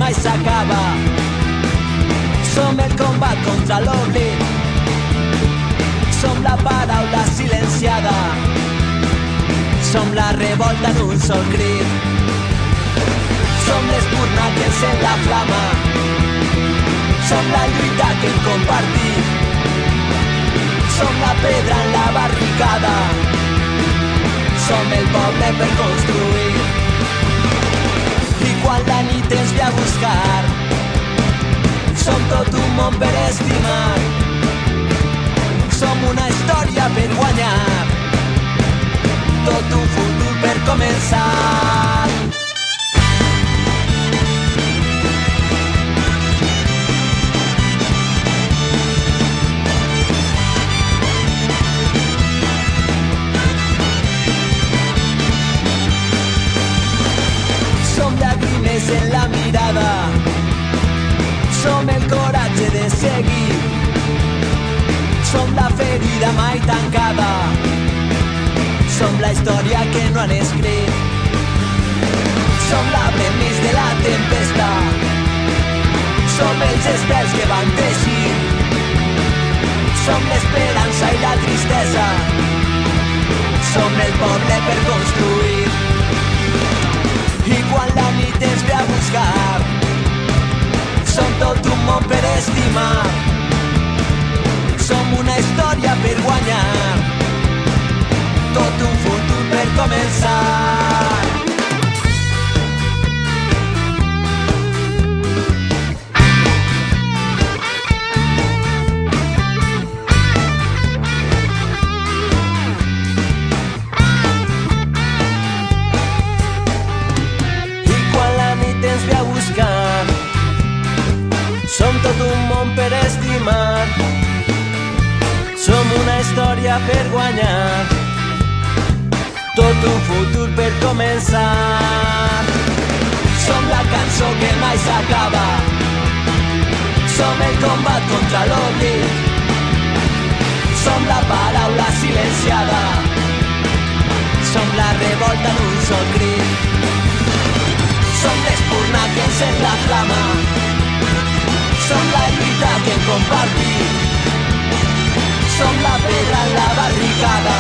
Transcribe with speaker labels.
Speaker 1: mai s'acaba. Som el combat contra l'oblit, som la paraula silenciada, som la revolta en un sol crit, som l'espurna que encén la flama, som la lluita que hem compartit, som la pedra en la barricada, som el poble per construir. I quan la nit ens ve a buscar, som tot un món per estimar, som una història per guanyar, tot un futur per començar. Som llàgrimes en la mirada, som el coratge de seguir, som la ferida mai tancada, som la història que no han escrit, som l'arbre enmig de la tempesta, som els estels que van teixir, som l'esperança i la tristesa, som el poble per construir. I quan la nit ens ve a buscar, som tot un món per estimar, som una història per guanyar, tot un futur per començar. Som tot un món per estimar, som una història per guanyar, tot un futur per començar. Som la cançó que mai s'acaba, som el combat contra l'oblit, som la paraula silenciada, som la revolta en un sol crit, som l'espurna que encén la flama, som la lluita que hem compartit, som la pedra en la barricada,